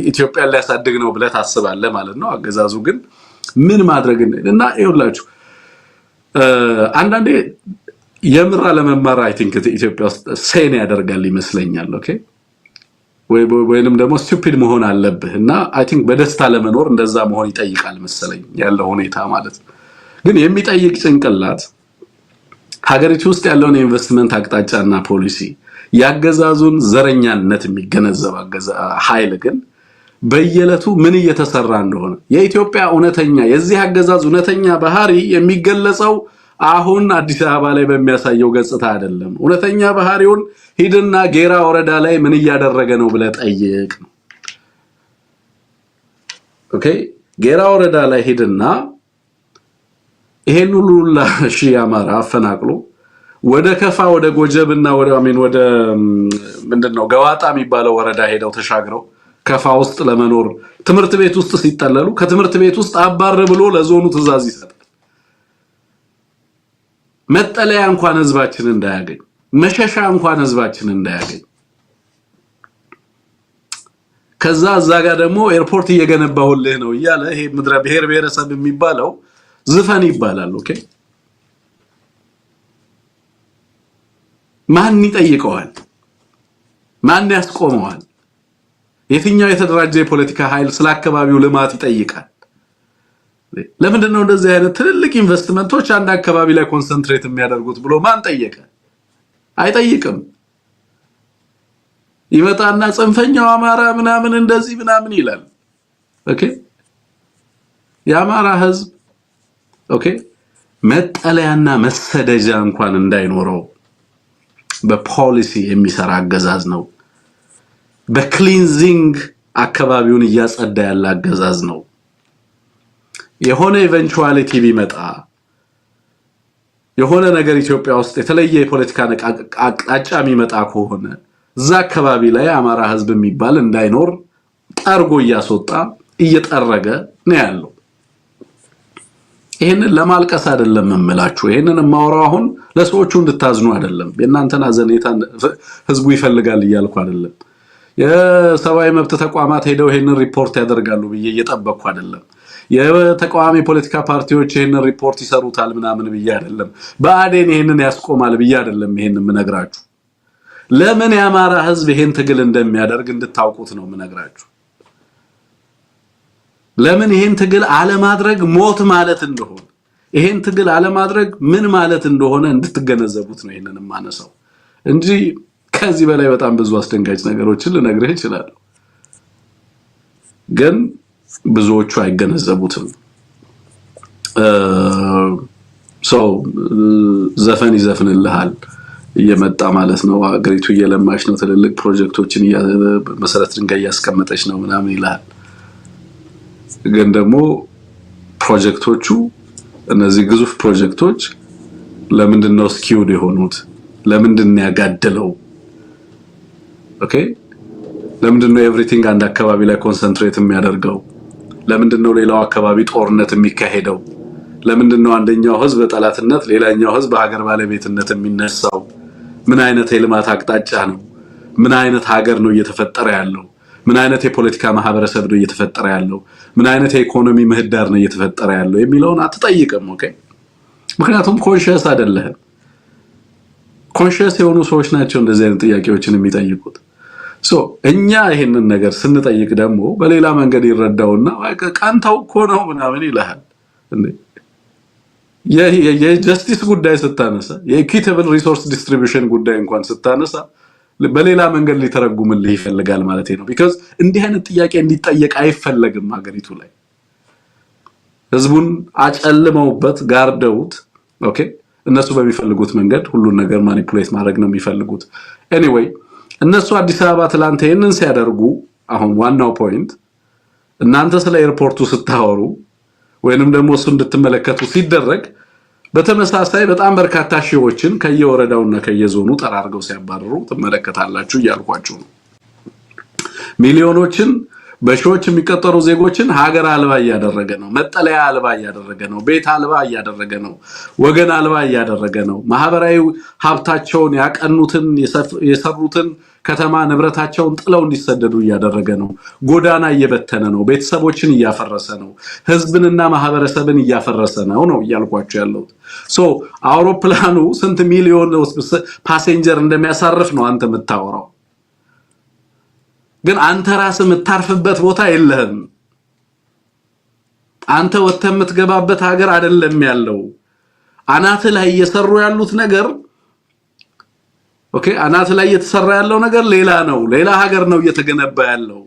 ኢትዮጵያ ሊያሳድግ ነው ብለህ ታስባለህ ማለት ነው። አገዛዙ ግን ምን ማድረግ እና ይኸውላችሁ አንዳንዴ የምራ ለመማር አይ ቲንክ ኢትዮጵያ ውስጥ ሴን ያደርጋል ይመስለኛል። ኦኬ ወይንም ደግሞ ስቱፒድ መሆን አለብህ እና አይ ቲንክ በደስታ ለመኖር እንደዛ መሆን ይጠይቃል መሰለኝ ያለው ሁኔታ ማለት ነው። ግን የሚጠይቅ ጭንቅላት ሀገሪቱ ውስጥ ያለውን ኢንቨስትመንት አቅጣጫና ፖሊሲ ያገዛዙን ዘረኛነት የሚገነዘብ ኃይል ግን በየለቱ ምን እየተሰራ እንደሆነ የኢትዮጵያ ኡነተኛ የዚህ አገዛዝ ኡነተኛ ባህሪ የሚገለጸው አሁን አዲስ አበባ ላይ በሚያሳየው ገጽታ አይደለም። ኡነተኛ ባህሪውን ሂድና ጌራ ወረዳ ላይ ምን እያደረገ ነው ብለ ጠይቅ ነው። ኦኬ ጌራ ወረዳ ላይ ሂድና ይሄን ሁሉ ለሺ አማራ አፈናቅሎ ወደ ከፋ ወደ ጎጀብና ወደ ምንድነው ገዋጣ የሚባለው ወረዳ ሄደው ተሻግረው ከፋ ውስጥ ለመኖር ትምርት ቤት ውስጥ ሲጠለሉ ከትምርት ቤት ውስጥ አባረ ብሎ ለዞኑ ትዕዛዝ ይሰጣል። መጠለያ እንኳን ህዝባችን እንዳያገኝ መሸሻ እንኳን ህዝባችን እንዳያገኝ ከዛ ጋር ደግሞ ኤርፖርት እየገነባሁልህ ነው እያለ ይሄ ምድረ ብሔረሰብ የሚባለው ዝፈን ይባላል። ኦኬ ማን ይጠይቀዋል? ማን ያስቆመዋል? የትኛው የተደራጀ የፖለቲካ ኃይል ስለ አካባቢው ልማት ይጠይቃል? ለምንድን ነው እንደዚህ አይነት ትልልቅ ኢንቨስትመንቶች አንድ አካባቢ ላይ ኮንሰንትሬት የሚያደርጉት ብሎ ማን ጠየቀ? አይጠይቅም። ይመጣና ጽንፈኛው አማራ ምናምን እንደዚህ ምናምን ይላል። ኦኬ የአማራ ህዝብ ኦኬ መጠለያና መሰደጃ እንኳን እንዳይኖረው በፖሊሲ የሚሰራ አገዛዝ ነው። በክሊንዚንግ አካባቢውን እያጸዳ ያለ አገዛዝ ነው። የሆነ ኢቨንቹዋሊቲ ቢመጣ የሆነ ነገር ኢትዮጵያ ውስጥ የተለየ የፖለቲካ አቅጣጫ የሚመጣ ከሆነ እዛ አካባቢ ላይ አማራ ህዝብ የሚባል እንዳይኖር ጠርጎ እያስወጣ እየጠረገ ነው ያለው። ይሄንን ለማልቀስ አይደለም መምላችሁ። ይሄንን ማውራው አሁን ለሰዎቹ እንድታዝኑ አይደለም። የእናንተን አዘኔታ ህዝቡ ይፈልጋል እያልኩ አይደለም። የሰብአዊ መብት ተቋማት ሄደው ይሄንን ሪፖርት ያደርጋሉ ብዬ እየጠበቅኩ አይደለም። የተቃዋሚ ፖለቲካ ፓርቲዎች ይሄንን ሪፖርት ይሰሩታል ምናምን ብዬ አይደለም። በአዴን ይሄንን ያስቆማል ብዬ አይደለም። ይሄንን ምነግራችሁ ለምን የአማራ ህዝብ ይሄን ትግል እንደሚያደርግ እንድታውቁት ነው ምነግራችሁ። ለምን ይሄን ትግል አለማድረግ ሞት ማለት እንደሆነ ይሄን ትግል አለማድረግ ምን ማለት እንደሆነ እንድትገነዘቡት ነው ይሄንን ማነሳው እንጂ ከዚህ በላይ በጣም ብዙ አስደንጋጭ ነገሮችን ልነግርህ ይችላል። ግን ብዙዎቹ አይገነዘቡትም። ዘፈን ይዘፍንልሃል እየመጣ ማለት ነው። አገሪቱ እየለማች ነው፣ ትልልቅ ፕሮጀክቶችን መሰረት ድንጋይ ያስቀመጠች ነው ምናምን ይላል። ግን ደግሞ ፕሮጀክቶቹ እነዚህ ግዙፍ ፕሮጀክቶች ለምንድነው ስኪውድ የሆኑት? ለምንድነው ያጋደለው? ኦኬ ለምንድነው ኤቭሪቲንግ አንድ አካባቢ ላይ ኮንሰንትሬት የሚያደርገው? ለምንድነው ሌላው አካባቢ ጦርነት የሚካሄደው? ለምንድነው አንደኛው ህዝብ በጠላትነት ሌላኛው ህዝብ በሀገር ባለቤትነት የሚነሳው? ምን አይነት የልማት አቅጣጫ ነው? ምን አይነት ሀገር ነው እየተፈጠረ ያለው? ምን አይነት የፖለቲካ ማህበረሰብ ነው እየተፈጠረ ያለው? ምን አይነት የኢኮኖሚ ምህዳር ነው እየተፈጠረ ያለው የሚለውን አትጠይቅም። ኦኬ ምክንያቱም ኮንሺየስ አይደለህም። ኮንሺየስ የሆኑ ሰዎች ናቸው እንደዚህ አይነት ጥያቄዎችን የሚጠይቁት። እኛ ይሄንን ነገር ስንጠይቅ ደግሞ በሌላ መንገድ ይረዳውና ቀንተው እኮ ነው ምናምን ይልሃል። የጀስቲስ ጉዳይ ስታነሳ የኢኩዊታብል ሪሶርስ ዲስትሪቢዩሽን ጉዳይ እንኳን ስታነሳ በሌላ መንገድ ሊተረጉምልህ ይፈልጋል ማለት ነው። because እንዲህ አይነት ጥያቄ እንዲጠየቅ አይፈለግም ሀገሪቱ ላይ። ህዝቡን አጨልመውበት ጋርደውት ኦኬ እነሱ በሚፈልጉት መንገድ ሁሉን ነገር ማኒፑሌት ማድረግ ነው የሚፈልጉት። ኤኒዌይ እነሱ አዲስ አበባ ትላንት ይሄንን ሲያደርጉ አሁን ዋናው ፖይንት እናንተ ስለ ኤርፖርቱ ስታወሩ ወይንም ደግሞ እሱ እንድትመለከቱ ሲደረግ በተመሳሳይ በጣም በርካታ ሺዎችን ከየወረዳውና ከየዞኑ ጠራርገው ሲያባረሩ ተመለከታላችሁ እያልኳችሁ ነው። ሚሊዮኖችን በሺዎች የሚቆጠሩ ዜጎችን ሀገር አልባ እያደረገ ነው መጠለያ አልባ እያደረገ ነው ቤት አልባ እያደረገ ነው ወገን አልባ እያደረገ ነው ማህበራዊ ሀብታቸውን ያቀኑትን የሰሩትን ከተማ ንብረታቸውን ጥለው እንዲሰደዱ እያደረገ ነው ጎዳና እየበተነ ነው ቤተሰቦችን እያፈረሰ ነው ህዝብንና ማህበረሰብን እያፈረሰ ነው እያልኳቸው ያለው ሶ አውሮፕላኑ ስንት ሚሊዮን ፓሴንጀር እንደሚያሳርፍ ነው አንተ የምታወራው ግን አንተ ራስ የምታርፍበት ቦታ የለህም አንተ ወጥተህ የምትገባበት ሀገር አይደለም ያለው አናት ላይ እየሰሩ ያሉት ነገር ኦኬ አናት ላይ እየተሰራ ያለው ነገር ሌላ ነው ሌላ ሀገር ነው እየተገነባ ያለው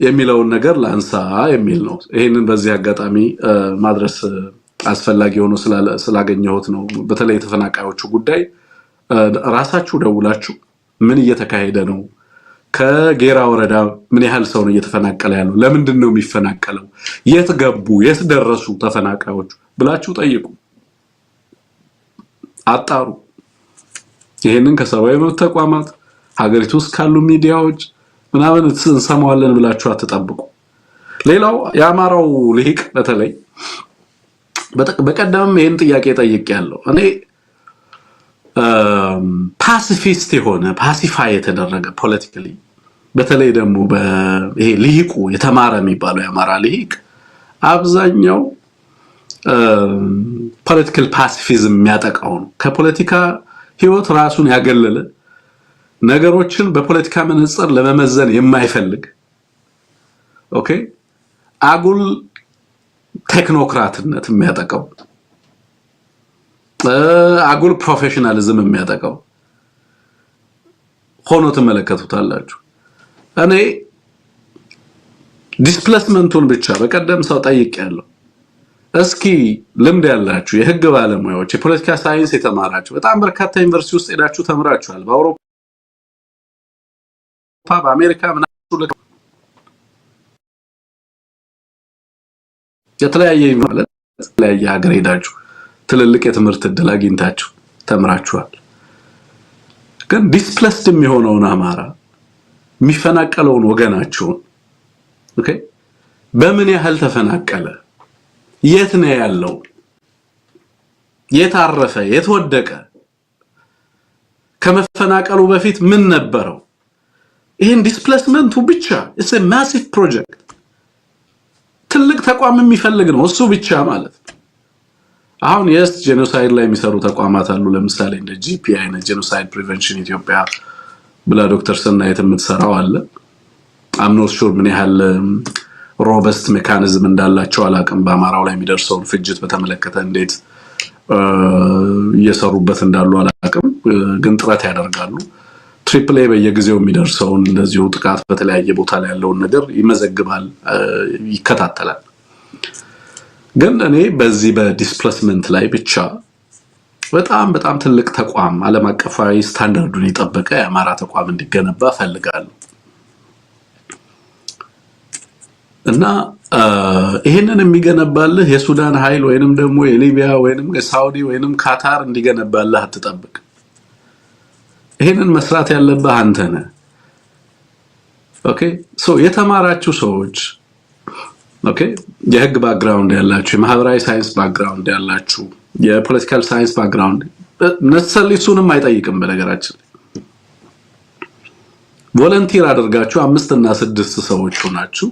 የሚለውን ነገር ላንሳ የሚል ነው ይሄንን በዚህ አጋጣሚ ማድረስ አስፈላጊ ሆኖ ስላገኘሁት ነው በተለይ ተፈናቃዮቹ ጉዳይ ራሳችሁ ደውላችሁ ምን እየተካሄደ ነው ከጌራ ወረዳ ምን ያህል ሰው ነው እየተፈናቀለ ያለው ለምንድን ነው የሚፈናቀለው የት ገቡ የት ደረሱ ተፈናቃዮቹ ብላችሁ ጠይቁ አጣሩ ይሄንን ከሰብአዊ መብት ተቋማት ሀገሪቱ ውስጥ ካሉ ሚዲያዎች ምናምን እንሰማዋለን ብላችሁ አትጠብቁ ሌላው የአማራው ልሂቅ በተለይ በቀደም ይሄን ጥያቄ ጠይቄያለሁ እኔ ፓሲፊስት የሆነ ፓሲፋይ የተደረገ ፖለቲካሊ በተለይ ደግሞ በይሄ ልሂቁ የተማረ የሚባለው የአማራ ልሂቅ አብዛኛው ፖለቲካል ፓሲፊዝም የሚያጠቃው ነው ከፖለቲካ ህይወት ራሱን ያገለለ ነገሮችን በፖለቲካ መነጽር ለመመዘን የማይፈልግ ኦኬ አጉል ቴክኖክራትነት የሚያጠቃው አጉል ፕሮፌሽናሊዝም የሚያጠቃው ሆኖ ተመለከቱታላችሁ እኔ ዲስፕሌስመንቱን ብቻ በቀደም ሰው ጠይቄያለሁ እስኪ ልምድ ያላችሁ የህግ ባለሙያዎች የፖለቲካ ሳይንስ የተማራችሁ በጣም በርካታ ዩኒቨርሲቲ ውስጥ ሄዳችሁ ተምራችኋል በአውሮፓ በአሜሪካ ምናምን የተለያየ ማለት የተለያየ ሀገር ሄዳችሁ ትልልቅ የትምህርት እድል አግኝታችሁ ተምራችኋል ግን ዲስፕሌስድ የሚሆነውን አማራ የሚፈናቀለውን ወገናችሁን ኦኬ በምን ያህል ተፈናቀለ የት ነው ያለው የት አረፈ የት ወደቀ ከመፈናቀሉ በፊት ምን ነበረው ይሄን ዲስፕሌስመንቱ ብቻ it's a massive project ትልቅ ተቋም የሚፈልግ ነው እሱ ብቻ ማለት አሁን የስ ጄኖሳይድ ላይ የሚሰሩ ተቋማት አሉ ለምሳሌ እንደ ጂፒአይ እና ጄኖሳይድ ፕሪቨንሽን ኢትዮጵያ ብላ ዶክተር ሰናይት የምትሰራው አለ አምኖት ሹር ምን ያህል ሮበስት ሜካኒዝም እንዳላቸው አላቅም በአማራው ላይ የሚደርሰው ፍጅት በተመለከተ እንዴት እየሰሩበት እንዳሉ አላቅም ግን ጥረት ያደርጋሉ ትሪፕል ኤ በየጊዜው የሚደርሰው እንደዚሁ ጥቃት በተለያየ ቦታ ላይ ያለውን ነገር ይመዘግባል ይከታተላል ግን እኔ በዚህ በዲስፕሌስመንት ላይ ብቻ በጣም ትልቅ ተቋም ዓለም አቀፋዊ ስታንዳርዱን የጠበቀ የአማራ ተቋም እንዲገነባ ፈልጋለሁ እና ይሄንን የሚገነባልህ የሱዳን ኃይል ወይንም ደግሞ የሊቢያ ወይንም የሳውዲ ወይንም ካታር እንዲገነባልህ አትጠብቅ ይሄንን መስራት ያለብህ አንተ ነህ ኦኬ ሶ የተማራችሁ ሰዎች ኦኬ የህግ ባክግራውንድ ያላችሁ የማህበራዊ ሳይንስ ባክግራውንድ ያላችሁ የፖለቲካል ሳይንስ ባክግራውንድ ነሰሊሱንም አይጠይቅም በነገራችን ቮለንቲር አድርጋችሁ 5 እና 6 ሰዎች ሆናችሁ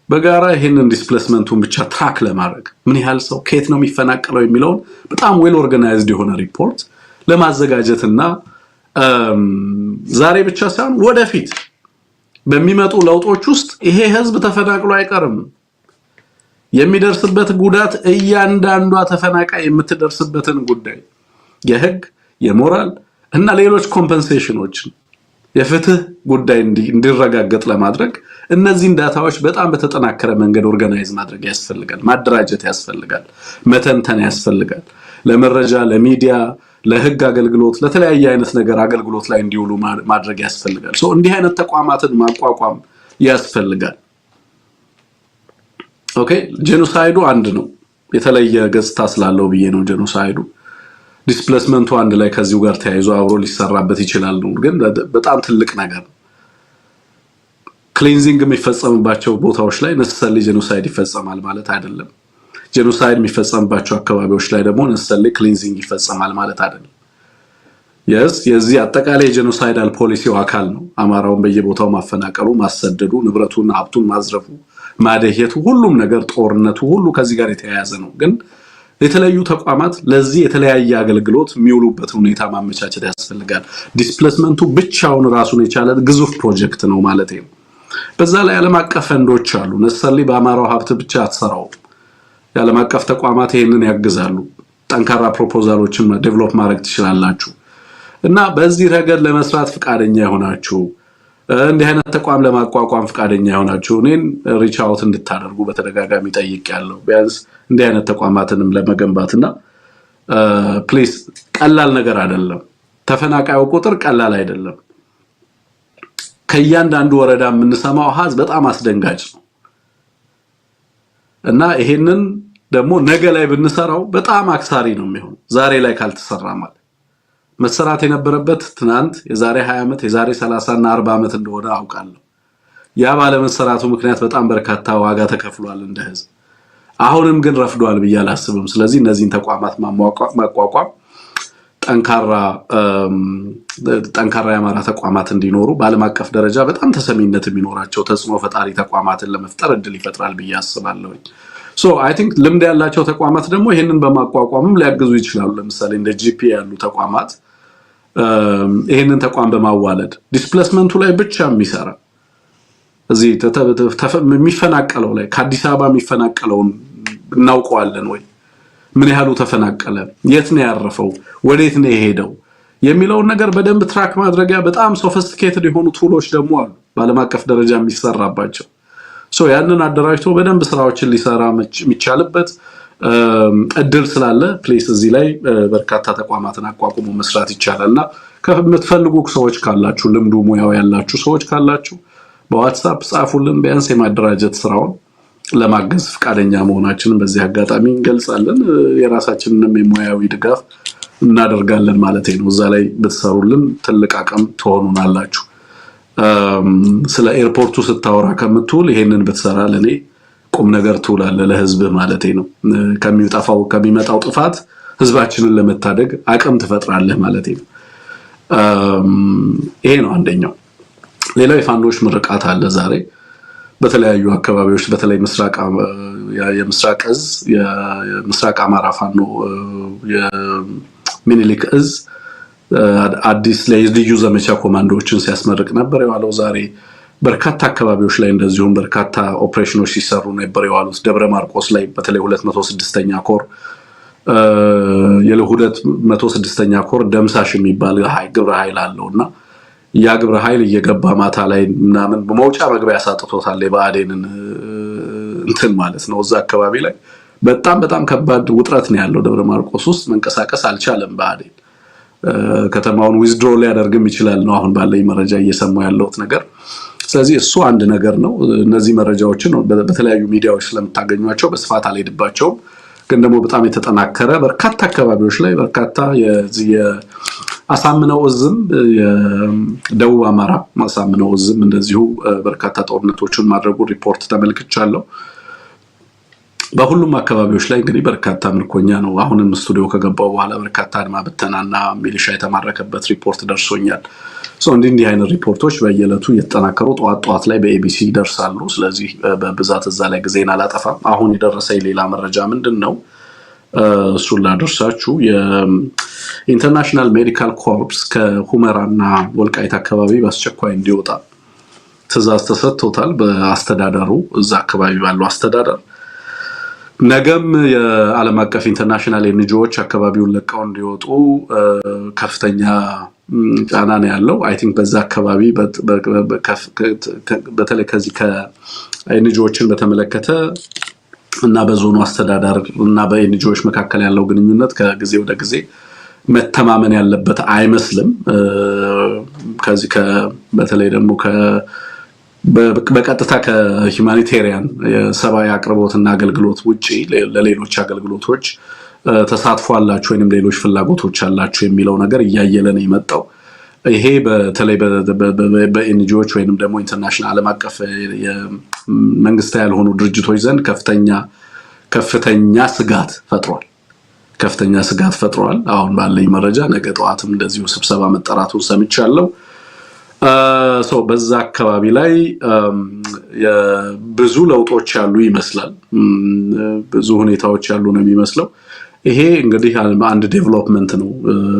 በጋራ ይሄንን ዲስፕሌስመንቱን ብቻ ትራክ ለማድረግ ምን ያህል ሰው ከየት ነው የሚፈናቀለው የሚለው በጣም ዌል ኦርጋናይዝድ የሆነ ሪፖርት ለማዘጋጀትና ዛሬ ብቻ ሳይሆን ወደፊት በሚመጡ ለውጦች ውስጥ ይሄ ህዝብ ተፈናቅሎ አይቀርም የሚደርስበት ጉዳት እያንዳንዷ ተፈናቃይ የምትደርስበትን ጉዳይ የህግ የሞራል እና ሌሎች ኮምፐንሴሽኖችን የፍትህ ጉዳይ እንዲረጋገጥ ለማድረግ እነዚህን ዳታዎች በጣም በተጠናከረ መንገድ ኦርጋናይዝ ማድረግ ያስፈልጋል ማደራጀት ያስፈልጋል መተንተን ያስፈልጋል ለመረጃ ለሚዲያ ለህግ አገልግሎት ለተለያየ አይነት ነገር አገልግሎት ላይ እንዲውሉ ማድረግ ያስፈልጋል ሶ እንዲህ አይነት ተቋማትን ማቋቋም ያስፈልጋል ኦኬ ጄኖሳይዱ አንድ ነው የተለየ ገጽታ ስላለው ብዬ ነው ጄኖሳይዱ ዲስፕሌስመንቱ አንድ ላይ ከዚሁ ጋር ተያይዞ አብሮ ሊሰራበት ይችላል ነው ግን በጣም ትልቅ ነገር ክሊንዚንግ የሚፈጸምባቸው ቦታዎች ላይ ነሰሰሊ ጄኖሳይድ ይፈጸማል ማለት አይደለም። ጄኖሳይድ የሚፈጸምባቸው አካባቢዎች ላይ ደግሞ ነሰሰሊ ክሊንዚንግ ይፈጸማል ማለት አይደለም። የዚህ አጠቃላይ ጄኖሳይዳል ፖሊሲው አካል ነው አማራውን በየቦታው ማፈናቀሉ፣ ማሰደዱ፣ ንብረቱን ሀብቱን ማዝረፉ፣ ማደህየቱ፣ ሁሉም ነገር ጦርነቱ ሁሉ ከዚህ ጋር የተያያዘ ነው። ግን የተለያዩ ተቋማት ለዚህ የተለያየ አገልግሎት የሚውሉበት ሁኔታ ማመቻቸት ያስፈልጋል። ዲስፕሌስመንቱ ብቻውን ራሱን የቻለ ግዙፍ ፕሮጀክት ነው ማለት ነው። በዛ ላይ ዓለም አቀፍ ፈንዶች አሉ። ነሰሰሊ በአማራው ሀብት ብቻ አትሰራው። የዓለም አቀፍ ተቋማት ይሄንን ያግዛሉ። ጠንካራ ፕሮፖዛሎችን ዴቨሎፕ ማድረግ ትችላላችሁ። እና በዚህ ረገድ ለመስራት ፍቃደኛ ይሆናችሁ እንዲህ አይነት ተቋም ለማቋቋም ፍቃደኛ ይሆናችሁ እኔን ሪች አውት እንድታደርጉ በተደጋጋሚ ጠይቄያለሁ። ቢያንስ እንዲህ አይነት ተቋማትንም ለመገንባትና ፕሊዝ ቀላል ነገር አይደለም። ተፈናቃዩ ቁጥር ቀላል አይደለም። ከእያንዳንዱ ወረዳ የምንሰማው አሃዝ በጣም አስደንጋጭ ነው። እና ይሄንን ደግሞ ነገ ላይ ብንሰራው በጣም አክሳሪ ነው የሚሆነው ዛሬ ላይ ካልተሰራ ማለት መሰራት የነበረበት ትናንት የዛሬ 20 ዓመት የዛሬ 30 እና 40 ዓመት እንደሆነ አውቃለሁ። ያ ባለ መሰራቱ ምክንያት በጣም በርካታ ዋጋ ተከፍሏል እንደ ህዝብ። አሁንም ግን ረፍዷል ብዬ አላስብም። ስለዚህ እነዚህን ተቋማት ማቋቋም ጠንካራ የአማራ ተቋማት እንዲኖሩ በዓለም አቀፍ ደረጃ በጣም ተሰሚነት የሚኖራቸው ተጽዕኖ ፈጣሪ ተቋማትን ለመፍጠር እድል ይፈጥራል ብዬ አስባለሁ። አይ ቲንክ ልምድ ያላቸው ተቋማት ደግሞ ይሄንን በማቋቋምም ሊያግዙ ይችላሉ። ለምሳሌ እንደ ጂፒ ያሉ ተቋማት ይሄንን ተቋም በማዋለድ ዲስፕሌስመንቱ ላይ ብቻ የሚሰራ እዚህ የሚፈናቀለው ላይ ከአዲስ አበባ የሚፈናቀለውን እናውቀዋለን ወይ? ምን ያህሉ ተፈናቀለ? የት ነው ያረፈው? ወዴት ነው የሄደው? የሚለውን ነገር በደንብ ትራክ ማድረጊያ በጣም ሶፊስቲኬትድ የሆኑ ቱሎች ደግሞ አሉ በዓለም አቀፍ ደረጃ የሚሰራባቸው። ያንን አደራጅቶ በደንብ ስራዎችን ሊሰራ የሚቻልበት እድል ስላለ ፕሌስ እዚህ ላይ በርካታ ተቋማትን አቋቁሞ መስራት ይቻላልና ከምትፈልጉ ሰዎች ካላችሁ ልምዱ ሙያው ያላችሁ ሰዎች ካላችሁ በዋትስአፕ ጻፉልን። ቢያንስ የማደራጀት ስራውን ለማገዝ ፍቃደኛ መሆናችንን በዚህ አጋጣሚ እንገልጻለን። የራሳችንንም የሙያዊ ድጋፍ እናደርጋለን ማለት ነው። እዛ ላይ ብትሰሩልን ትልቅ አቅም ትሆኑናላችሁ። ስለ ኤርፖርቱ ስታወራ ከምትውል ይሄንን ብትሰራ ለኔ ቁም ነገር ትውላለህ ለህዝብ ማለት ነው። ከሚመጣው ጥፋት ህዝባችንን ለመታደግ አቅም ትፈጥራለህ ማለት ነው። ይሄ ነው አንደኛው። ሌላው የፋኖች ምርቃት አለ ዛሬ በተለያዩ አካባቢዎች በተለይ የምስራቅ እዝ የምስራቅ አማራ ፋኖ የሚኒሊክ እዝ አዲስ ልዩ ዘመቻ ኮማንዶዎችን ሲያስመርቅ ነበር የዋለው። ዛሬ በርካታ አካባቢዎች ላይ እንደዚሁም በርካታ ኦፕሬሽኖች ሲሰሩ ነበር የዋሉት። ደብረ ማርቆስ ላይ በተለይ 206ኛ ኮር የ206ኛ ኮር ደምሳሽ የሚባል ግብረ ኃይል አለውና ያ ግብረ ኃይል እየገባ ማታ ላይ ምናምን በመውጫ መግቢያ ያሳጥቶታል የባዴንን እንትን ማለት ነው። እዛ አካባቢ ላይ በጣም ከባድ ውጥረት ነው ያለው። ደብረ ማርቆስ ውስጥ መንቀሳቀስ አልቻለም ባዴን። ከተማውን ዊዝድሮ ሊያደርግም ይችላል ነው አሁን ባለኝ መረጃ እየሰማው ያለውት ነገር። ስለዚህ እሱ አንድ ነገር ነው። እነዚህ መረጃዎችን በተለያዩ ሚዲያዎች ስለምታገኙቸው በስፋት አልሄድባቸውም። ግን ደግሞ በጣም የተጠናከረ በርካታ አካባቢዎች ላይ በርካታ አሳምነው እዝም የደቡብ አማራ አሳምነው እዝም እንደዚሁ በርካታ ጦርነቶችን ማድረጉ ሪፖርት ተመልክቻለሁ። በሁሉም አካባቢዎች ላይ እንግዲህ በርካታ ምርኮኛ ነው። አሁንም ስቱዲዮ ከገባው በኋላ በርካታ አድማ ብተናና ሚሊሻ የተማረከበት ሪፖርት ደርሶኛል። እንዲህ አይነት ሪፖርቶች በየዕለቱ እየተጠናከሩ ጠዋት ላይ በኤቢሲ ይደርሳሉ። ስለዚህ በብዛት እዛ ላይ ጊዜን አላጠፋም። አሁን የደረሰኝ ሌላ መረጃ ምንድነው? እሱን ላደርሳችሁ። የኢንተርናሽናል ሜዲካል ኮርፕስ ከሁመራና ወልቃይት አካባቢ በአስቸኳይ እንዲወጣ ትዕዛዝ ተሰጥቶታል በአስተዳደሩ እዛ አካባቢ ባለው አስተዳደር። ነገም የዓለም አቀፍ ኢንተርናሽናል ኤንጂኦዎች አካባቢውን ለቀው እንዲወጡ ከፍተኛ ጫና ነው ያለው። አይ ቲንክ በዛ አካባቢ በተለይ ከዚህ ከኤንጂኦዎችን በተመለከተ እና በዞኑ አስተዳደር እና በኤንጂኦዎች መካከል ያለው ግንኙነት ከጊዜ ወደ ጊዜ መተማመን ያለበት አይመስልም። ከዚህ በተለይ ደግሞ በቀጥታ ከሁማኒቴሪያን የሰብአዊ አቅርቦትና አገልግሎት ውጪ ለሌሎች አገልግሎቶች ተሳትፎ አላችሁ ወይንም ሌሎች ፍላጎቶች አላችሁ የሚለው ነገር እያየለ ነው የመጣው። ይሄ በተለይ በኤንጂኦዎች ወይንም ደግሞ ኢንተርናሽናል ዓለም አቀፍ መንግስታዊ ያልሆኑ ድርጅቶች ዘንድ ከፍተኛ ስጋት ፈጥሯል። አሁን ባለኝ መረጃ ነገ ጠዋትም እንደዚሁ ስብሰባ መጠራቱን ሰምቻለሁ። በዛ አካባቢ ላይ ብዙ ለውጦች ያሉ ይመስላል። ብዙ ሁኔታዎች ያሉ ነው የሚመስለው። ይሄ እንግዲህ አንድ ዴቨሎፕመንት ነው።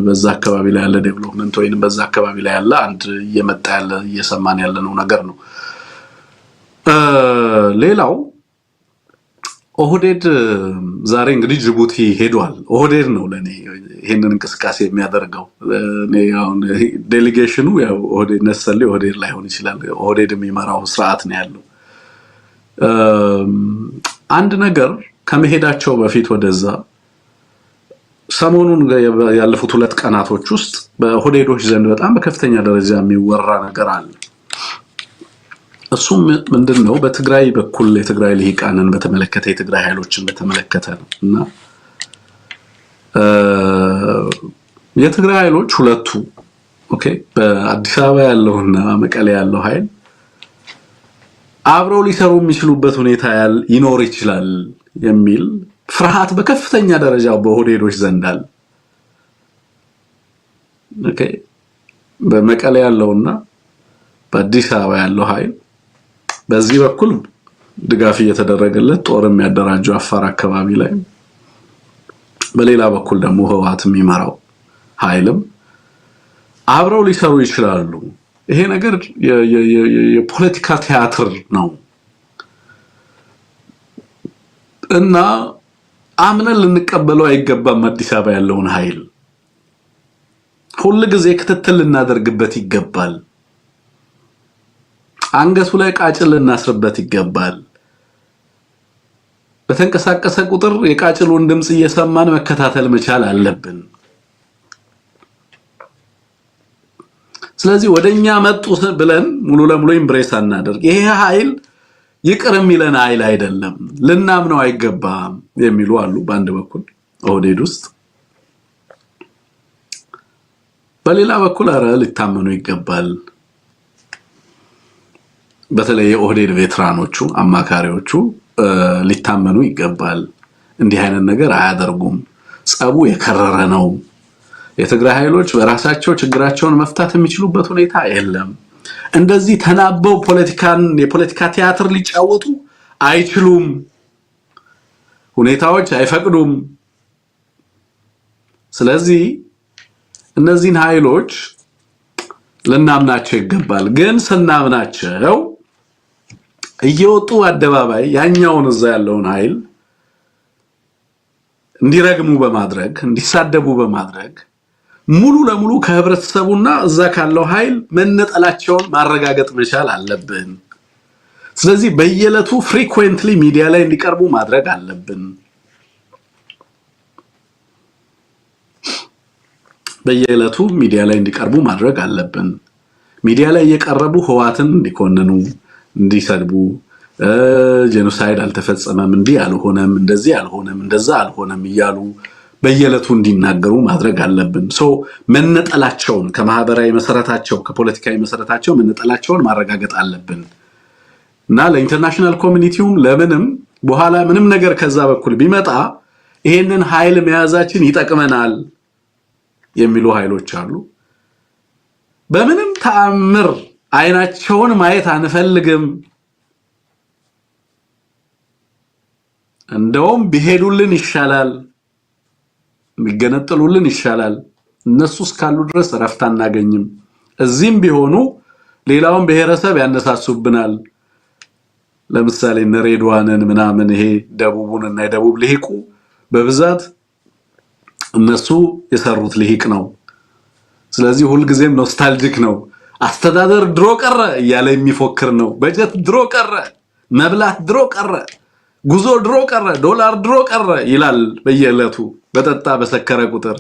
በዛ አካባቢ ላይ ያለ ዴቨሎፕመንት ወይንም በዛ አካባቢ ላይ ያለ አንድ እየሰማን ያለነው ነገር ነው። ሌላው ኦህዴድ ዛሬ እንግዲህ ጅቡቲ ሄዷል። ኦህዴድ ነው ለኔ ይሄንን እንቅስቃሴ የሚያደርገው። እኔ አሁን ዴሊጌሽኑ ያው ኦህዴድ ነሰለ ኦህዴድ ላይሆን ይችላል። ኦህዴድ የሚመራው ስርዓት ነው ያለው። አንድ ነገር ከመሄዳቸው በፊት ወደዛ ሰሞኑን ያለፉት 2 ቀናቶች ውስጥ በኦህዴዶች ዘንድ በጣም በከፍተኛ ደረጃ የሚወራ ነገር አለ። እሱም ምንድነው? በትግራይ በኩል የትግራይ ልሂቃንን በተመለከተ የትግራይ ኃይሎችን በተመለከተ ነው እና የትግራይ ኃይሎች ሁለቱ በአዲስ አበባ ያለውና መቀሌ ያለው ኃይል አብረው ሊሰሩ የሚችሉበት ሁኔታ ይኖር ይችላል የሚል ፍርሃት በከፍተኛ ደረጃ በኦህዴዶች ዘንድ አለ። በመቀሌ ያለውና በአዲስ አበባ ያለው ኃይል በዚህ በኩል ድጋፍ እየተደረገለት ጦር የሚያደራጀው አፋር አካባቢ ላይ፣ በሌላ በኩል ደግሞ ህወሓት የሚመራው ኃይልም አብረው ሊሰሩ ይችላሉ። ይሄ ነገር የፖለቲካ ቲያትር ነው እና አምነን ልንቀበለው አይገባም። አዲስ አበባ ያለውን ኃይል ሁሉ ጊዜ ክትትል ልናደርግበት ይገባል። አንገቱ ላይ ቃጭል ልናስርበት ይገባል። በተንቀሳቀሰ ቁጥር የቃጭሉን ድምጽ እየሰማን መከታተል መቻል አለብን። ስለዚህ ወደኛ መጡ ብለን ሙሉ ለሙሉ ኢምብሬስ አናደርግ። ይሄ ኃይል ይቅር የሚለን ኃይል አይደለም፣ ልናምነው አይገባም የሚሉ አሉ በአንድ በኩል ኦህዴድ ውስጥ። በሌላ በኩል አረ ሊታመኑ ይገባል። በተለይ የኦህዴድ ቬትራኖቹ አማካሪዎቹ ሊታመኑ ይገባል። እንዲህ አይነት ነገር አያደርጉም። ጸቡ የከረረ ነው። የትግራይ ኃይሎች በራሳቸው ችግራቸውን መፍታት የሚችሉበት ሁኔታ የለም። እንደዚህ ተናበው የፖለቲካ ቲያትር ሊጫወቱ አይችሉም። ሁኔታዎች አይፈቅዱም። ስለዚህ እነዚህን ኃይሎች ልናምናቸው ይገባል። ግን ስናምናቸው እየወጡ አደባባይ ያኛውን እዛ ያለውን ኃይል እንዲረግሙ በማድረግ እንዲሳደቡ በማድረግ ሙሉ ለሙሉ ከህብረተሰቡና እዛ ካለው ኃይል መነጠላቸውን ማረጋገጥ መቻል አለብን። ስለዚህ በየዕለቱ ፍሪኩዌንትሊ ሚዲያ ላይ እንዲቀርቡ ማድረግ አለብን። ሚዲያ ላይ እየቀረቡ ህወሓትን እንዲኮንኑ፣ እንዲሰድቡ፣ ጄኖሳይድ አልተፈጸመም፣ እንዲህ አልሆነም፣ እንደዚህ አልሆነም፣ እንደዛ አልሆነም እያሉ በየዕለቱ እንዲናገሩ ማድረግ አለብን። መነጠላቸውን ከማህበራዊ መሰረታቸው ከፖለቲካዊ መሰረታቸው መነጠላቸውን ማረጋገጥ አለብን እና ለኢንተርናሽናል ኮሚኒቲውም ለምንም በኋላ ምንም ነገር ከዛ በኩል ቢመጣ ይሄንን ኃይል መያዛችን ይጠቅመናል የሚሉ ኃይሎች አሉ። በምንም ተአምር አይናቸውን ማየት አንፈልግም፣ እንደውም ቢሄዱልን ይሻላል፣ ቢገነጠሉልን ይሻላል፣ እነሱ እስካሉ ድረስ ረፍት አናገኝም፣ እዚህም ቢሆኑ ሌላውን ብሔረሰብ ያነሳሱብናል። ለምሳሌ ነሬድዋንን ምናምን ይሄ ደቡቡንና የደቡብ ልሂቁ በብዛት እነሱ የሰሩት ልሂቅ ነው። ስለዚህ ሁልጊዜም ኖስታልጂክ ነው። አስተዳደር ድሮ ቀረ እያለ የሚፎክር ነው። በጀት ድሮ ቀረ፣ መብላት ድሮ ቀረ፣ ጉዞ ድሮ ቀረ፣ ዶላር ድሮ ቀረ ይላል በየዕለቱ በጠጣ በሰከረ ቁጥር።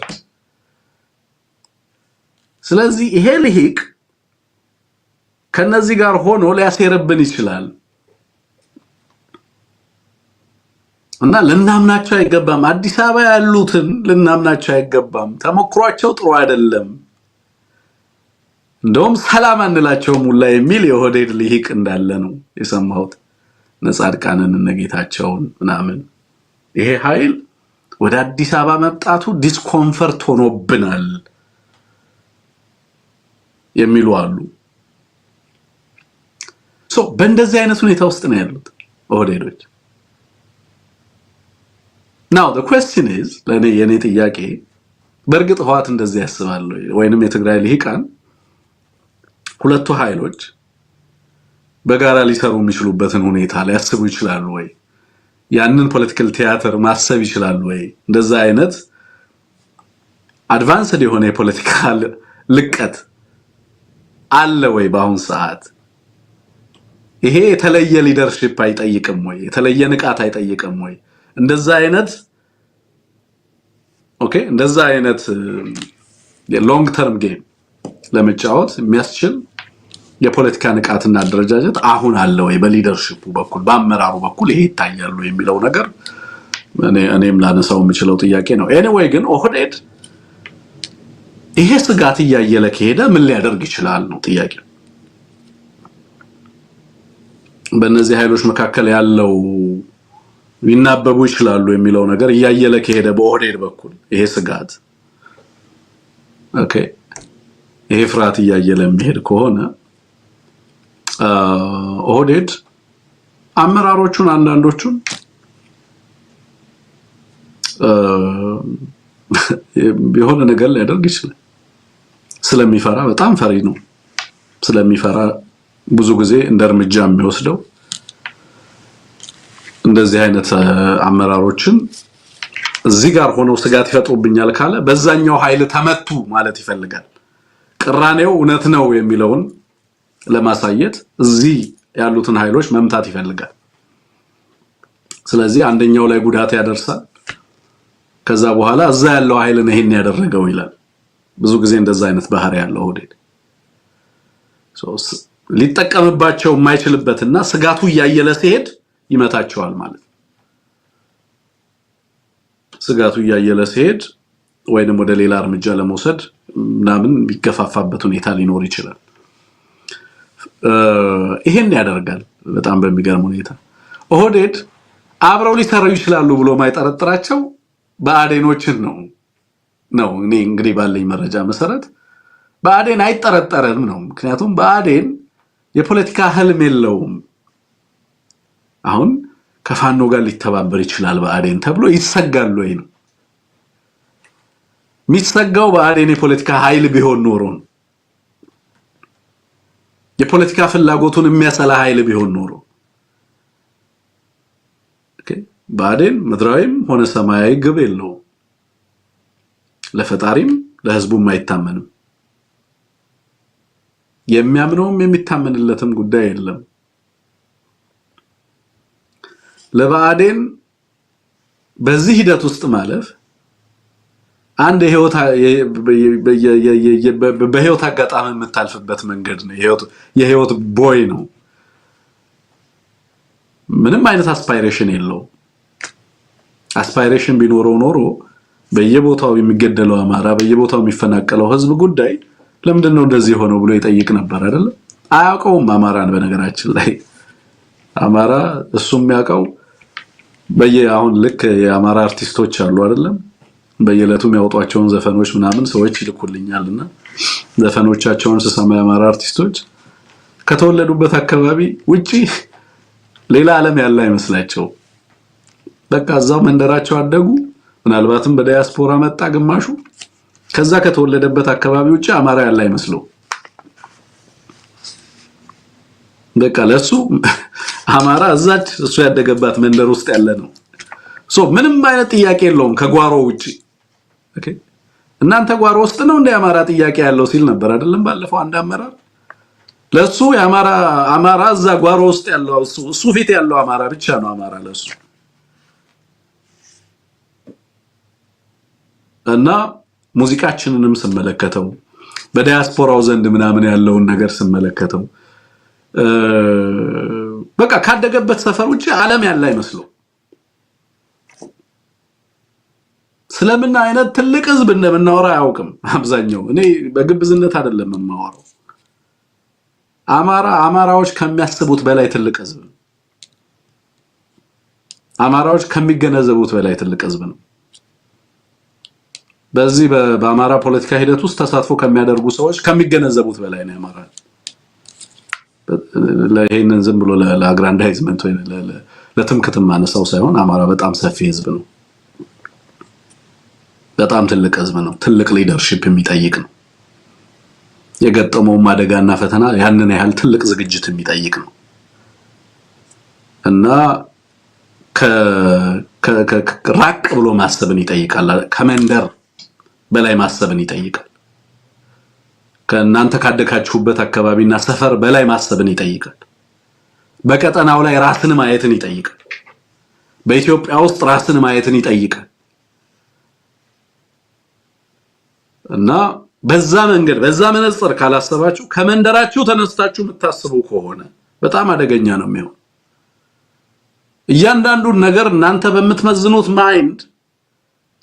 ስለዚህ ይሄ ልሂቅ ከነዚህ ጋር ሆኖ ሊያሴርብን ይችላል እና ልናምናቸው አይገባም። አዲስ አበባ ያሉትን ልናምናቸው አይገባም። ተሞክሯቸው ጥሩ አይደለም። እንደውም ሰላም አንላቸውም ሁላ የሚል የኦህዴድ ልሂቅ እንዳለ ነው የሰማሁት። ነጻድቃንን እነጌታቸውን ምናምን ይሄ ኃይል ወደ አዲስ አበባ መጣቱ ዲስኮምፈርት ሆኖብናል የሚሉ አሉ። በእንደዚህ አይነት ሁኔታ ውስጥ ነው ያሉት ኦህዴዶች። now the question is የኔ ጥያቄ በእርግጥ ህወሓት እንደዚህ ያስባል ወይንም የትግራይ ልሂቃን ሁለቱ ኃይሎች በጋራ ሊሰሩ የሚችሉበትን ሁኔታ ሊያስቡ ይችላሉ ወይ? ያንን ፖለቲካል ቲያትር ማሰብ ይችላሉ ወይ? እንደዛ አይነት አድቫንስድ የሆነ የፖለቲካል ልቀት አለ ወይ በአሁን ሰዓት? ይሄ የተለየ ሊደርሺፕ አይጠይቅም ወይ? የተለየ ንቃት አይጠይቅም ወይ? እንደዛ አይነት የሎንግ ተርም ጌም ለመጫወት የሚያስችል የፖለቲካ ንቃትና አደረጃጀት አሁን አለ ወይ? በሊደርሺፑ በኩል በአመራሩ በኩል ይሄ ይታያሉ የሚለው ነገር እኔም ላነሳው የምችለው ጥያቄ ነው። ኤኒዌይ ግን ኦህዴድ ይሄ ስጋት እያየለ ከሄደ ምን ሊያደርግ ይችላል ነው ጥያቄው። በእነዚህ ኃይሎች መካከል ያለው ሊናበቡ ይችላሉ የሚለው ነገር እያየለ ከሄደ በኦህዴድ በኩል ይሄ ስጋት ይሄ ፍርሃት እያየለ የሚሄድ ከሆነ ኦህዴድ አመራሮቹን አንዳንዶቹን የሆነ ነገር ሊያደርግ ይችላል። ስለሚፈራ በጣም ፈሪ ነው። ስለሚፈራ ብዙ ጊዜ እንደ እርምጃ የሚወስደው እንደዚህ አይነት አመራሮችን እዚህ ጋር ሆነው ስጋት ይፈጥሩብኛል ካለ በዛኛው ኃይል ተመቱ ማለት ይፈልጋል። ቅራኔው እውነት ነው የሚለውን ለማሳየት እዚህ ያሉትን ኃይሎች መምታት ይፈልጋል። ስለዚህ አንደኛው ላይ ጉዳት ያደርሳል። ከዛ በኋላ እዛ ያለው ኃይል ነው ይሄን ያደረገው ይላል። ብዙ ጊዜ እንደዛ አይነት ባህሪ ያለው ኦህዴድ ሊጠቀምባቸው የማይችልበትና ስጋቱ እያየለ ሲሄድ ይመታቸዋል ማለት ነው። ስጋቱ እያየለ ሲሄድ ወይንም ወደ ሌላ እርምጃ ለመውሰድ ምናምን ቢገፋፋበት ሁኔታ ሊኖር ይችላል። ይሄን ያደርጋል። በጣም በሚገርም ሁኔታ ኦህዴድ አብረው ሊሰሩ ይችላሉ ብሎ ማይጠረጥራቸው በአዴኖችን ነው እኔ እንግዲህ ባለኝ መረጃ መሰረት በአዴን አይጠረጠርም ነው። ምክንያቱም በአዴን የፖለቲካ ህልም የለውም። አሁን ከፋኖ ጋር ሊተባበር ይችላል በአዴን ተብሎ ይሰጋል ወይ ነው የሚሰጋው? በአዴን የፖለቲካ ኃይል ቢሆን ኖሮ ነው። የፖለቲካ ፍላጎቱን የሚያሰላ ኃይል ቢሆን ኖሮ በአዴን ምድራዊም ሆነ ሰማያዊ ግብ የለውም። ለፈጣሪም ለህዝቡም አይታመንም። የሚያምነውም የሚታመንለትም ጉዳይ የለም። ለባዴን በዚህ ሂደት ውስጥ ማለፍ አንድ በህይወት አጋጣሚ የምታልፍበት መንገድ ነው። የህይወት ቦይ ነው። ምንም አይነት አስፓይሬሽን የለው። አስፓይሬሽን ቢኖረው ኖሮ በየቦታው የሚገደለው አማራ በየቦታው የሚፈናቀለው ህዝብ ጉዳይ ለምንድነው እንደዚህ ሆነው ብሎ ይጠይቅ ነበር አይደል? አያውቀውም አማራን። በነገራችን ላይ አማራ እሱም ያውቀው አሁን ልክ የአማራ አርቲስቶች አሉ አይደለም? በየለቱ የሚያወጧቸውን ዘፈኖች ምናምን ሰዎች ይልኩልኛልና ዘፈኖቻቸውን ስሰማ የአማራ አርቲስቶች ከተወለዱበት አካባቢ ውጪ ሌላ ዓለም ያለ አይመስላቸው። በቃ እዛው መንደራቸው አደጉ። ምናልባትም በዳያስፖራ መጣ ግማሹ። ከዛ ከተወለደበት አካባቢ ውጪ አማራ ያለ አይመስለው። በቃ ለሱ አማራ እዛች እሱ ያደገባት መንደር ውስጥ ያለ ነው። ምንም አይነት ጥያቄ የለውም ከጓሮ ውጪ። እናንተ ጓሮ ውስጥ ነው እንደ አማራ ጥያቄ ያለው ሲል ነበር አይደለም ባለፈው አንድ አመራር። ለሱ አማራ እዛ ጓሮ ውስጥ ያለው እሱ ፊት ያለው አማራ ብቻ ነው አማራ ለሱ። እና ሙዚቃችንንም ስመለከተው በዳያስፖራው ዘንድ ምናምን ያለውን ነገር ስመለከተው በቃ ካደገበት ሰፈር ውጪ ዓለም ያለ አይመስለው። ስለምን አይነት ትልቅ ህዝብ እንደምናወራ አያውቅም አብዛኛው። እኔ በግብዝነት አይደለም የማወራው። አማራዎች ከሚያስቡት በላይ ትልቅ ህዝብ ነው። አማራዎች ከሚገነዘቡት በላይ ትልቅ ህዝብ ነው። በዚህ በአማራ ፖለቲካ ሂደት ውስጥ ተሳትፎ ከሚያደርጉ ሰዎች ከሚገነዘቡት በላይ ነው አማራ። ለይሄንን ዝም ብሎ ለአግራንዳይዝመንት ወይ ለትምክህት ማነሳው ሳይሆን አማራ በጣም ሰፊ ህዝብ ነው። በጣም ትልቅ ህዝብ ነው። ትልቅ ሊደርሺፕ የሚጠይቅ ነው። የገጠመው ማደጋና ፈተና ያንን ያህል ትልቅ ዝግጅት የሚጠይቅ ነው እና ራቅ ብሎ ማሰብን ይጠይቃል። ከመንደር በላይ ማሰብን ይጠይቃል። ከእናንተ ካደካችሁበት አካባቢና ሰፈር በላይ ማሰብን ይጠይቃል። በቀጠናው ላይ ራስን ማየትን ይጠይቃል። በኢትዮጵያ ውስጥ ራስን ማየትን ይጠይቃል እና በዛ መንገድ በዛ መነጽር ካላሰባችሁ ከመንደራችሁ ተነስታችሁ የምታስቡ ከሆነ በጣም አደገኛ ነው የሚሆነው። እያንዳንዱን ነገር እናንተ በምትመዝኑት ማይንድ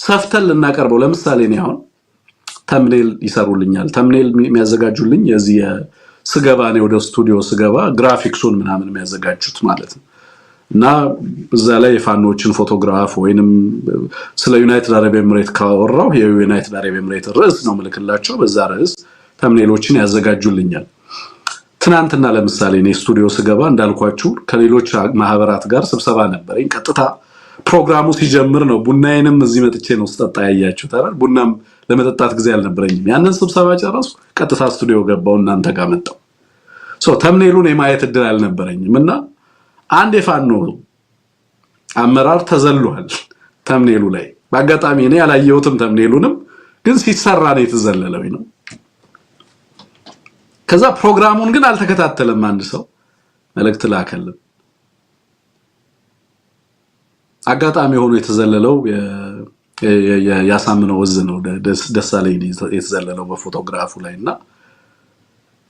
ሰፍተን ልናቀርበው። ለምሳሌ እኔ አሁን ተምኔል ይሰሩልኛል። ተምኔል የሚያዘጋጁልኝ የዚህ ስገባ ነው ወደ ስቱዲዮ ስገባ ግራፊክሱን ምናምን የሚያዘጋጁት ማለት ነው እና እዛ ላይ የፋኖችን ፎቶግራፍ ወይንም ስለ ዩናይትድ አረብ ኤምሬት ካወራው የዩናይትድ አረብ ኤምሬት ርዕስ ነው መልክላቸው። በዛ ርዕስ ተምኔሎችን ያዘጋጁልኛል። ትናንትና ለምሳሌ እኔ ስቱዲዮ ስገባ እንዳልኳችሁ ከሌሎች ማህበራት ጋር ስብሰባ ነበረኝ። ቀጥታ ፕሮግራሙ ሲጀምር ነው ቡናዬንም እዚህ መጥቼ ነው ስጠጣ ያያችሁት አይደል? ቡናም ለመጠጣት ጊዜ አልነበረኝም። ያንን ስብሰባ ጨረስኩ፣ ቀጥታ ስቱዲዮ ገባው፣ እናንተ ጋር መጣው። ተምኔሉን የማየት እድል አልነበረኝም እና አንድ የፋኖ አመራር ተዘሏል ተምኔሉ ላይ። በአጋጣሚ እኔ ያላየሁትም ተምኔሉንም ግን ሲሰራ ነው የተዘለለው ነው። ከዛ ፕሮግራሙን ግን አልተከታተለም። አንድ ሰው መልእክት ላከልን። አጋጣሚ ሆኖ የተዘለለው ያሳምነው ወዝ ነው ደሳለኝ የተዘለለው በፎቶግራፉ ላይና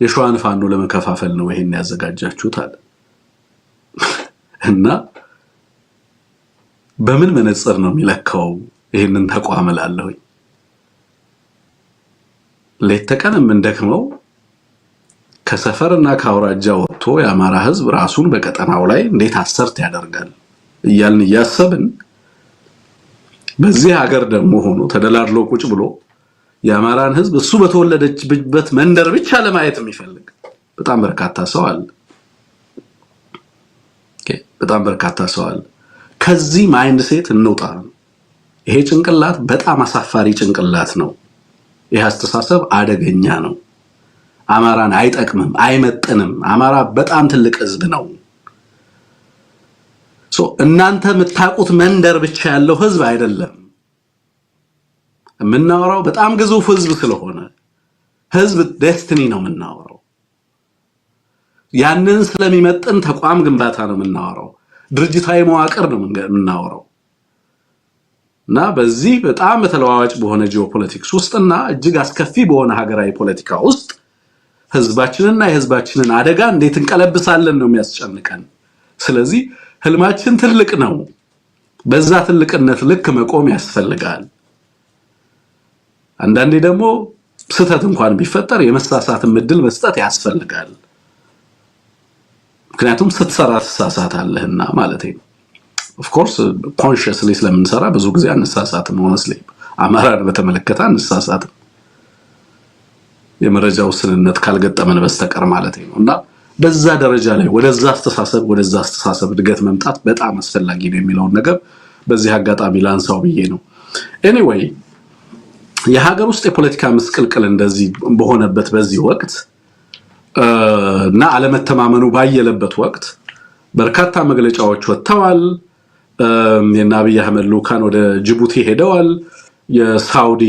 የሸዋን ፋኖ ለመከፋፈል ነው ይሄን ያዘጋጃችሁት አለ እና በምን መነጽር ነው የሚለካው ይሄንን ተቋም ላለሁ ለተቀንም እንደከመው ከሰፈርና ከአውራጃ ወጥቶ የአማራ ህዝብ ራሱን በቀጠናው ላይ እንዴት አሰርት ያደርጋል እያልን ያሰብን በዚህ ሀገር ደግሞ ሆኖ ተደላድሎ ቁጭ ብሎ የአማራን ህዝብ እሱ በተወለደችበት መንደር ብቻ ለማየት የሚፈልግ በጣም በርካታ ሰው አለ። በጣም በርካታ ሰው አለ። ከዚህ ማይንድ ሴት እንውጣ። ይሄ ጭንቅላት በጣም አሳፋሪ ጭንቅላት ነው። ይሄ አስተሳሰብ አደገኛ ነው። አማራን አይጠቅምም፣ አይመጥንም። አማራ በጣም ትልቅ ህዝብ ነው። እናንተ የምታውቁት መንደር ብቻ ያለው ህዝብ አይደለም። የምናወራው በጣም ግዙፍ ህዝብ ስለሆነ ህዝብ ዴስቲኒ ነው የምናወራው። ያንን ስለሚመጥን ተቋም ግንባታ ነው የምናወራው። ድርጅታዊ መዋቅር ነው የምናወራው እና በዚህ በጣም ተለዋዋጭ በሆነ ጂኦፖለቲክስ ውስጥና እጅግ አስከፊ በሆነ ሀገራዊ ፖለቲካ ውስጥ ህዝባችንና የህዝባችንን አደጋ እንዴት እንቀለብሳለን ነው የሚያስጨንቀን። ስለዚህ ህልማችን ትልቅ ነው። በዛ ትልቅነት ልክ መቆም ያስፈልጋል። አንዳንዴ ደግሞ ስህተት እንኳን ቢፈጠር የመሳሳትን እድል መስጠት ያስፈልጋል። ምክንያቱም ስትሰራ ተሳሳታለህና ማለት ነው። ኦፍ ኮርስ ኮንሺየስሊ ስለምንሰራ ብዙ ጊዜ አንሳሳትም። honestly አማራን በተመለከተ አንሳሳትም የመረጃ ውስንነት ካልገጠመን በስተቀር ማለት ነውና በዛ ደረጃ ላይ ወደዛ አስተሳሰብ ድገት መምጣት በጣም አስፈላጊ ነው የሚለው ነገር በዚህ አጋጣሚ ላንሳው ብዬ ነው። ኤኒዌይ የሀገር ውስጥ የፖለቲካ መስቀልቀል እንደዚህ በሆነበት በዚህ ወቅት እና አለመተማመኑ ባየለበት ወቅት በርካታ መግለጫዎች ወጥተዋል። የአብይ አህመድ ልኡካን ወደ ጅቡቲ ሄደዋል። የሳውዲ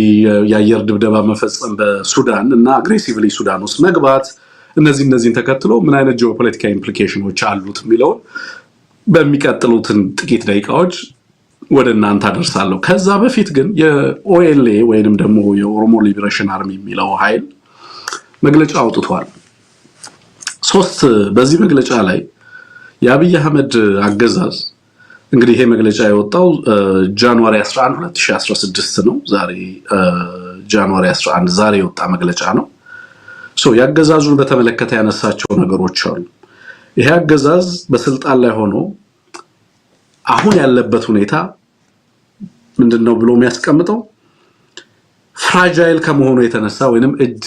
የአየር ድብደባ መፈጸም በሱዳን እና አግሬሲቭሊ ሱዳን ውስጥ መግባት እነዚህን ተከትሎ ምን አይነት ጂኦፖለቲካል ኢምፕሊኬሽኖች አሉት የሚለው በሚቀጥሉትን ጥቂት ደቂቃዎች ወደ እናንተ አደርሳለሁ። ከዛ በፊት ግን የኦኤልኤ ወይንም ደግሞ የኦሮሞ ሊበሬሽን አርሚ የሚለው ኃይል መግለጫ አውጥቷል። በዚህ መግለጫ ላይ የአብይ አህመድ አገዛዝ እንግዲህ ይሄ መግለጫ የወጣው ጃንዋሪ 11 2016 ነው። ዛሬ ጃንዋሪ 11 ዛሬ የወጣ መግለጫ ነው። ያገዛዙን በተመለከተ ያነሳቸው ነገሮች አሉ። ይሄ አገዛዝ በስልጣን ላይ ሆኖ አሁን ያለበት ሁኔታ ምንድነው ብሎ የሚያስቀምጠው ፍራጃይል ከመሆኑ የተነሳ ወይንም